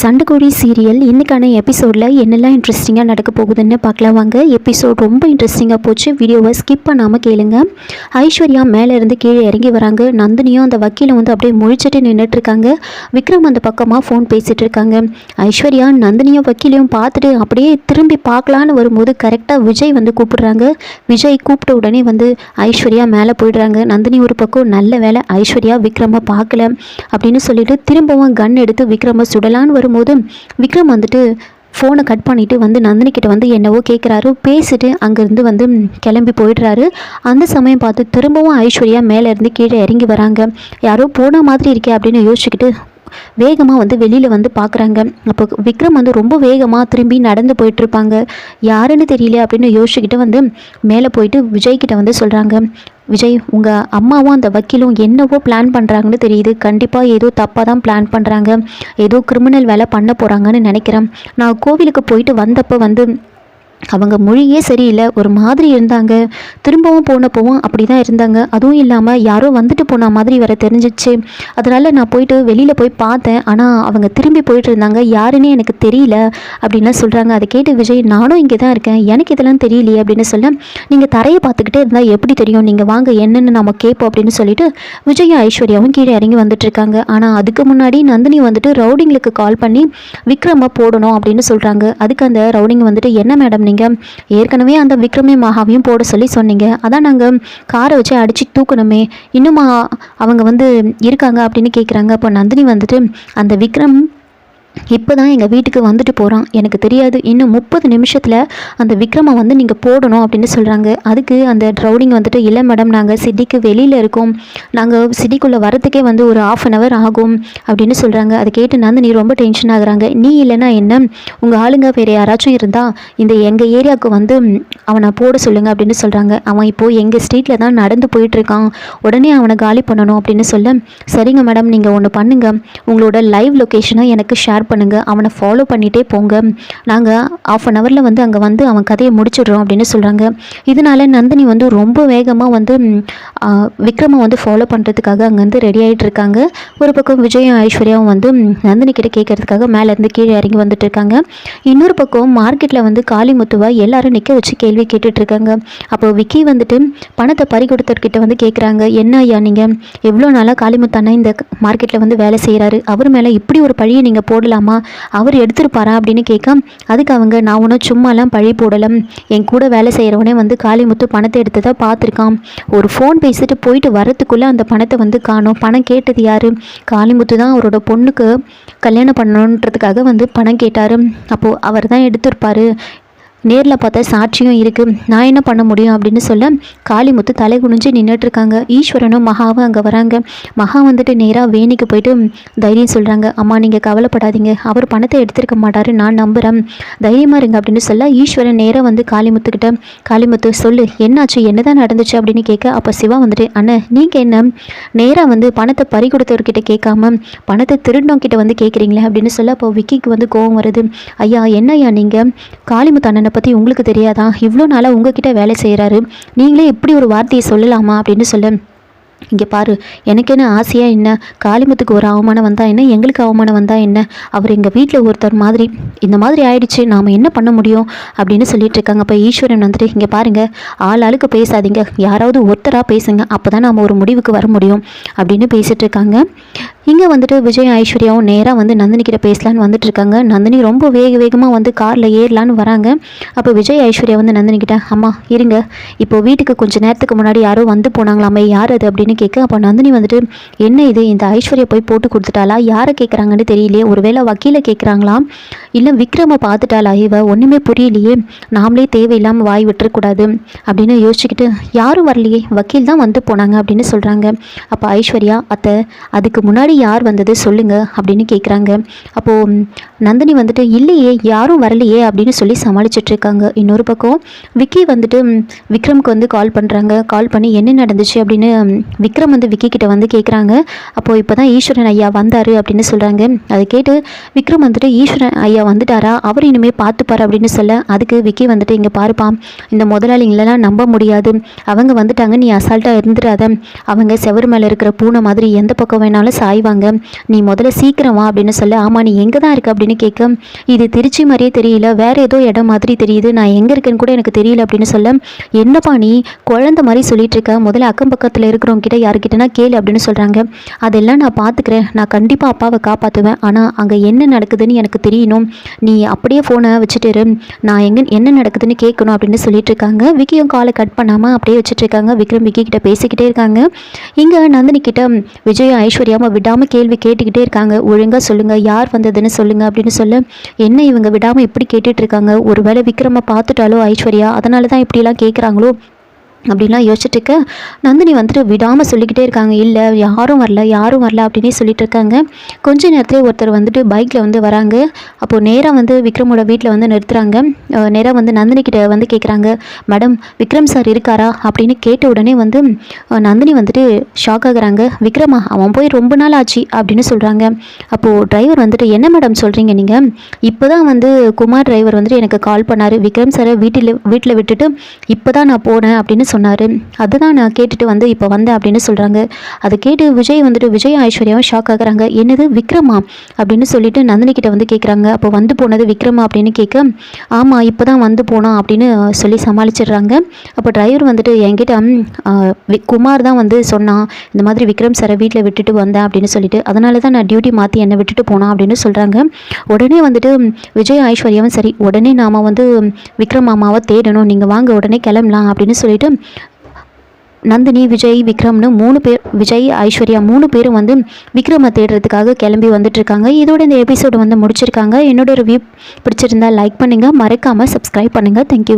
சண்டைக்கோழி serial இன்றைக்கான எபிசோடில் என்னெல்லாம் இன்ட்ரெஸ்டிங்காக நடக்க போகுதுன்னு பார்க்கலாம் வாங்க. எபிசோட் ரொம்ப இன்ட்ரெஸ்டிங்காக போச்சு. வீடியோவை ஸ்கிப் பண்ணாமல் கேளுங்க. ஐஸ்வர்யா மேலே இருந்து கீழே இறங்கி வராங்க. நந்தினியும் அந்த வக்கீலும் வந்து அப்படியே முழிச்சிட்டு நின்றுட்டுருக்காங்க. விக்ரம் அந்த பக்கமாக ஃபோன் பேசிகிட்டு இருக்காங்க. ஐஸ்வர்யா நந்தினியும் வக்கீலையும் பார்த்துட்டு அப்படியே திரும்பி பார்க்கலான்னு வரும்போது கரெக்டாக விஜய் வந்து கூப்பிடுறாங்க. விஜய் கூப்பிட்ட உடனே வந்து ஐஸ்வர்யா மேலே போயிடுறாங்க. நந்தினி ஒரு பக்கம் நல்ல வேலை ஐஸ்வர்யா விக்ரமை பார்க்கல அப்படின்னு சொல்லிட்டு திரும்பவும் கன் எடுத்து விக்ரமை சுடலான்னு வரும்போது விக்ரம் வந்துட்டு ஃபோனை கட் பண்ணிவிட்டு வந்து நந்தினி கிட்ட வந்து என்னவோ கேட்குறாரு. பேசிட்டு அங்கேருந்து வந்து கிளம்பி போயிடுறாரு. அந்த சமயம் பார்த்து திரும்பவும் ஐஸ்வர்யா மேலேருந்து கீழே இறங்கி வராங்க. யாரோ போன மாதிரி இருக்கே அப்படின்னு யோசிச்சுக்கிட்டு வேகமாக வந்து வெளியில் வந்து பார்க்குறாங்க. அப்போ விக்ரம் வந்து ரொம்ப வேகமாக திரும்பி நடந்து போயிட்டுருப்பாங்க. யாருன்னு தெரியல அப்படின்னு யோசிச்சுக்கிட்டு வந்து மேலே போயிட்டு விஜய்கிட்ட வந்து சொல்கிறாங்க. விஜய், உங்கள் அம்மாவும் அந்த வக்கீலும் என்னவோ பிளான் பண்ணுறாங்கன்னு தெரியுது. கண்டிப்பாக ஏதோ தப்பாக தான் பிளான் பண்ணுறாங்க. ஏதோ கிரிமினல் வேலை பண்ண போகிறாங்கன்னு நினைக்கிறேன். நான் கோவிலுக்கு போயிட்டு வந்தப்போ வந்து அவங்க மொழியே சரியில்லை, ஒரு மாதிரி இருந்தாங்க. திரும்பவும் போனப்போவும் அப்படி தான் இருந்தாங்க. அதுவும் இல்லாமல் யாரோ வந்துட்டு போன மாதிரி வர தெரிஞ்சிச்சு. அதனால் நான் போயிட்டு வெளியில் போய் பார்த்தேன். ஆனால் அவங்க திரும்பி போயிட்டு இருந்தாங்க. யாருன்னே எனக்கு தெரியல அப்படின்லாம் சொல்கிறாங்க. அதை கேட்டு விஜய், நானும் இங்கே தான் இருக்கேன், எனக்கு இதெல்லாம் தெரியலையே அப்படின்னு சொல்ல, நீங்கள் தரையை பார்த்துக்கிட்டே இருந்தால் எப்படி தெரியும், நீங்கள் வாங்க என்னென்னு நம்ம கேட்போம் அப்படின்னு சொல்லிட்டு விஜயும் ஐஸ்வர்யாவும் கீழே இறங்கி வந்துட்டுருக்காங்க. ஆனால் அதுக்கு முன்னாடி நந்தினி வந்துட்டு ரவுடிங்களுக்கு கால் பண்ணி விக்ரமை போடணும் அப்படின்னு சொல்கிறாங்க. அதுக்கு அந்த ரவுடிங்க வந்துட்டு, என்ன மேடம் நீங்கள் ஏற்கனவே அந்த விக்ரமே மகாவையும் போட சொல்லி சொன்னீங்க, அதான் நாங்கள் காரை வச்சு அடித்து தூக்கணுமே, இன்னுமா அவங்க வந்து இருக்காங்க அப்படின்னு கேட்குறாங்க. அப்போ நந்தினி வந்துட்டு, அந்த விக்ரம் இப்போ தான் எங்கள் வீட்டுக்கு வந்துட்டு போகிறான், எனக்கு தெரியாது, இன்னும் 30 நிமிஷத்தில் அந்த விக்ரமை வந்து நீங்கள் போடணும் அப்படின்னு சொல்கிறாங்க. அதுக்கு அந்த ரவுடிங் வந்துட்டு, இல்லை மேடம், நாங்கள் சிட்டிக்கு வெளியில் இருக்கோம், நாங்கள் சிட்டிக்குள்ளே வரத்துக்கே வந்து ஒரு 1/2 hour ஆகும் அப்படின்னு சொல்கிறாங்க. அதை கேட்டு நந்தினி ரொம்ப டென்ஷன் ஆகுறாங்க. நீ இல்லைன்னா என்ன, உங்கள் ஆளுங்க வேறு யாராச்சும் இருந்தால் இந்த எங்கள் ஏரியாவுக்கு வந்து அவனை போட சொல்லுங்கள் அப்படின்னு சொல்கிறாங்க. அவன் இப்போது எங்கள் ஸ்ட்ரீட்டில் தான் நடந்து போயிட்டுருக்கான், உடனே அவனை காலி பண்ணணும் அப்படின்னு சொல்ல, சரிங்க மேடம், நீங்கள் ஒன்று பண்ணுங்கள், உங்களோட லைவ் லொக்கேஷனை எனக்கு ஷேர் பண்ணுங்கள், அவனை ஃபாலோ பண்ணிகிட்டே போங்க, நாங்கள் 1/2 hour வந்து அங்கே வந்து அவன் கதையை முடிச்சிடுறோம் அப்படின்னு சொல்கிறாங்க. இதனால நந்தினி வந்து ரொம்ப வேகமாக வந்து விக்ரமை வந்து ஃபாலோ பண்ணுறதுக்காக அங்கேருந்து ரெடி ஆகிட்டு இருக்காங்க. ஒரு பக்கம் விஜயும் ஐஸ்வர்யாவும் வந்து நந்தினி கிட்ட கேட்கறதுக்காக மேலேருந்து கீழே இறங்கி வந்துட்டு இருக்காங்க. இன்னொரு பக்கம் மார்க்கெட்டில் வந்து காளிமுத்துவை எல்லாரும் நிற்க வச்சு கேள்வி கேட்டுட்ருக்காங்க. அப்போ விக்கி வந்துட்டு பணத்தை பறி கொடுத்தர்கிட்ட வந்து கேட்குறாங்க, என்ன ஐயா நீங்கள் எவ்வளோ நாளாக காளிமுத்தானா இந்த மார்க்கெட்டில் வந்து வேலை செய்கிறாரு, அவர் மேலே இப்படி ஒரு பழியை நீங்கள் போடலாமா, அவர் எடுத்துருப்பாரா அப்படின்னு கேட்க, அதுக்கு அவங்க, நான் ஒன்றும் சும்மாலாம் பழி போடலாம், என் கூட வேலை செய்கிறவனே வந்து காளிமுத்து பணத்தை எடுத்து தான் பார்த்துருக்கான், ஒரு ஃபோன் பேசிட்டு போயிட்டு வரத்துக்குள்ளே அந்த பணத்தை வந்து காணோம், பணம் கேட்டது யார், காளிமுத்து தான் அவரோட பொண்ணுக்கு கல்யாணம் பண்ணணுன்றதுக்காக வந்து பணம் கேட்டார், அப்போது அவர் தான் எடுத்திருப்பார், நேரில் பார்த்தா சாட்சியும் இருக்குது, நான் என்ன பண்ண முடியும் அப்படின்னு சொல்ல காளிமுத்து தலை குனிஞ்சு நின்றுட்டுருக்காங்க. ஈஸ்வரனும் மகாவும் அங்கே வராங்க. மகா வந்துட்டு நேராக வேணிக்கு போயிட்டு தைரியம் சொல்கிறாங்க. அம்மா நீங்கள் கவலைப்படாதீங்க, அவர் பணத்தை எடுத்திருக்க மாட்டார், நான் நம்புகிறேன், தைரியமாக இருங்க அப்படின்னு சொல்ல ஈஸ்வரன் நேராக வந்து காளிமுத்துக்கிட்ட, காளிமுத்து சொல்லு என்னாச்சு, என்ன தான் நடந்துச்சு அப்படின்னு கேட்க, அப்போ சிவா வந்துட்டு, அண்ணன் நீங்கள் என்ன நேராக வந்து பணத்தை பறி கொடுத்தவர்கிட்ட கேட்காம பணத்தை திருடனவங்கிட்ட வந்து கேட்குறீங்களே அப்படின்னு சொல்ல, அப்போ விக்கிக்கு வந்து கோவம் வருது. ஐயா என்ன ஐயா நீங்கள், காளிமுத்து அண்ணனை பற்றி உங்களுக்கு தெரியாதா, இவ்வளோ நாளாக உங்ககிட்ட வேலை செய்கிறாரு, நீங்களே இப்படி ஒரு வார்த்தையை சொல்லலாமா அப்படின்னு சொல்ல, இங்கே பாரு, எனக்கு என்ன ஆசையாக என்ன, காளிமுத்துக்கு ஒரு அவமானம் வந்தால் என்ன, எங்களுக்கு அவமானம் வந்தால் என்ன, அவர் எங்கள் வீட்டில் ஒருத்தர் மாதிரி, இந்த மாதிரி ஆயிடுச்சு, நாம் என்ன பண்ண முடியும் அப்படின்னு சொல்லிட்டு இருக்காங்க. அப்போ ஈஸ்வரன் வந்துட்டு, இங்கே பாருங்கள், ஆளுக்கு பேசாதீங்க, யாராவது ஒருத்தராக பேசுங்க, அப்போ தான் நாம் ஒரு முடிவுக்கு வர முடியும் அப்படின்னு பேசிகிட்டு இருக்காங்க. இங்கே வந்துட்டு விஜய் ஐஸ்வர்யாவும் நேராக வந்து நந்தினி கிட்ட பேசலான்னு வந்துட்டு இருக்காங்க. நந்தினி ரொம்ப வேகமாக வந்து காரில் ஏறலான்னு வராங்க. அப்போ விஜய் ஐஸ்வர்யா வந்து நந்தினி கிட்ட, அம்மா இருங்க, இப்போ வீட்டுக்கு கொஞ்சம் நேரத்துக்கு முன்னாடி யாரோ வந்து போனாங்களாமே, யார் அது அப்படின்னு கேட்க, அப்போ நந்தினி வந்துட்டு, என்ன இது, இந்த ஐஸ்வர்யா போய் போட்டு கொடுத்துட்டாளா, யாரை கேட்குறாங்கன்னு தெரியலையே, ஒருவேளை வக்கீலை கேட்குறாங்களாம், இல்லை விக்ரமை பார்த்துட்டாளா, இவ ஒன்றுமே புரியலையே, நாமளே தேவையில்லாமல் வாய் விட்டுறக்கூடாது அப்படின்னு யோசிச்சுக்கிட்டு, யாரும் வரலையே, வக்கீல் தான் வந்து போனாங்க அப்படின்னு சொல்கிறாங்க. அப்போ ஐஸ்வர்யா, அத்தை அதுக்கு முன்னாடி யார் வந்தது சொல்லுங்க அப்படின்னு கேட்குறாங்க. அப்போது நந்தினி வந்துட்டு, இல்லையே யாரும் வரலையே அப்படின்னு சொல்லி சமாளிச்சுட்டு இருக்காங்க. இன்னொரு பக்கம் விக்கி வந்துட்டு விக்ரமுக்கு வந்து கால் பண்ணுறாங்க. கால் பண்ணி என்ன நடந்துச்சு அப்படின்னு விக்ரம் வந்து விக்கி கிட்ட வந்து கேட்குறாங்க. அப்போது இப்போ தான் ஈஸ்வரன் ஐயா வந்தார் அப்படின்னு சொல்கிறாங்க. அதை கேட்டு விக்ரம் வந்துட்டு ஈஸ்வரன் ஐயா வந்துட்டாரா, அவர் இனிமேல் பார்த்துப்பார் அப்படின்னு சொல்ல, அதுக்கு விக்கி வந்துட்டு இங்கே பாருப்பா, இந்த முதலாளிங்களெல்லாம் நம்ப முடியாது, அவங்க வந்துட்டாங்க, நீ அசால்ட்டாக இருந்துடாத, அவங்க செவரு மேலே இருக்கிற பூனை மாதிரி எந்த பக்கம் வேணாலும் சாய்வாங்க, நீ முதல்ல சீக்கிரம் வா அப்படின்னு சொல்ல. ஆமாம், நீ எங்கே தான் இருக்க அப்படின்னு கேட்க, இது திருச்சி மாதிரியே தெரியல, வேறு ஏதோ இடம் மாதிரி தெரியுது, நான் எங்கே இருக்கேன்னு கூட எனக்கு தெரியல அப்படின்னு சொல்ல. என்னப்பா நீ குழந்த மாதிரி சொல்லிட்டு இருக்க, முதல்ல அக்கம் பக்கத்தில் இருக்கிறவங்க கிட்ட யாருக்கிட்டனா கேளு அப்படின்னு சொல்கிறாங்க. அதெல்லாம் நான் பார்த்துக்கிறேன், நான் கண்டிப்பாக அப்பாவை காப்பாற்றுவேன், ஆனால் அங்கே என்ன நடக்குதுன்னு எனக்கு தெரியணும், நீ அப்படியே ஃபோனை வச்சுட்டு இரு, நான் என்ன நடக்குதுன்னு கேட்கணும் அப்படின்னு சொல்லிட்டு இருக்காங்க. விக்கியும் காலை கட் பண்ணாமல் அப்படியே வச்சுட்டு இருக்காங்க. விக்ரம் விக்கி கிட்ட பேசிக்கிட்டே இருக்காங்க. இங்கே நந்தினி கிட்ட விஜய் ஐஸ்வர்யாவை விடாமல் கேள்வி கேட்டுக்கிட்டே இருக்காங்க. ஒழுங்காக சொல்லுங்கள், யார் வந்ததுன்னு சொல்லுங்கள் அப்படின்னு சொல்ல. என்ன இவங்க விடாமல் இப்படி கேட்டுட்டு இருக்காங்க, ஒருவேளை விக்ரமை பார்த்துட்டாலோ ஐஸ்வர்யா, அதனால தான் இப்படிலாம் கேட்குறாங்களோ அப்படின்லாம் யோசிச்சுட்டு இருக்க. நந்தினி வந்துட்டு விடாமல் சொல்லிக்கிட்டே இருக்காங்க, இல்லை யாரும் வரல அப்படின்னே சொல்லிட்டு இருக்காங்க. கொஞ்ச நேரத்துலேயே ஒருத்தர் வந்துட்டு பைக்கில் வந்து வராங்க. அப்போது நேராக வந்து விக்ரமோட வீட்டில் வந்து நிறுத்துகிறாங்க. நேராக வந்து நந்தினி கிட்ட வந்து கேட்குறாங்க, மேடம் விக்ரம் சார் இருக்காரா அப்படின்னு கேட்ட உடனே வந்து நந்தினி வந்துட்டு ஷாக் ஆகுறாங்க. விக்ரமா, அவன் போய் ரொம்ப நாள் ஆச்சு அப்படின்னு சொல்கிறாங்க. அப்போது டிரைவர் வந்துட்டு, என்ன மேடம் சொல்கிறீங்க நீங்கள், இப்போ தான் வந்து குமார் டிரைவர் வந்துட்டு எனக்கு கால் பண்ணார், விக்ரம் சாரை வீட்டில் விட்டுட்டு இப்போ தான் நான் போனேன் அப்படின்னு சொன்னார், அதுதான் நான் கேட்டுட்டு வந்து இப்போ வந்தேன் அப்படின்னு சொல்கிறாங்க. அதை கேட்டு விஜய் ஐஸ்வர்யாவும் ஷாக் ஆகுறாங்க. என்னது விக்ரமா அப்படின்னு சொல்லிட்டு நந்தினி கிட்ட வந்து கேட்குறாங்க. அப்போ வந்து போனது விக்ரமா அப்படின்னு கேட்க, ஆமாம் இப்போ தான் வந்து போனான் அப்படின்னு சொல்லி சமாளிச்சிடுறாங்க. அப்போ டிரைவர் வந்துட்டு என்கிட்ட குமார் தான் வந்து சொன்னான், இந்த மாதிரி விக்ரம் சாரை வீட்டில் விட்டுட்டு வந்தேன் அப்படின்னு சொல்லிட்டு, அதனால தான் நான் டியூட்டி மாற்றி என்னை விட்டுட்டு போனான் அப்படின்னு சொல்கிறாங்க. உடனே வந்துட்டு விஜய் ஐஸ்வர்யாவும் சரி, உடனே நாம் வந்து விக்ரம் மாமாவை தேடணும், நீங்கள் வாங்க உடனே கிளம்பலாம் அப்படின்னு சொல்லிட்டு நந்தினி விஜய் விக்ரம்னு 3 பேர், விஜய் ஐஸ்வர்யா 3 பேரும் வந்து விக்ரமை தேடுறதுக்காக கிளம்பி வந்துட்டுருக்காங்க. இதோட இந்த எபிசோடு வந்து முடிச்சிருக்காங்க. என்னோட ரிவ்யூ பிடிச்சிருந்தா லைக் பண்ணுங்கள், மறக்காமல் சப்ஸ்கிரைப் பண்ணுங்கள். தேங்க்யூ.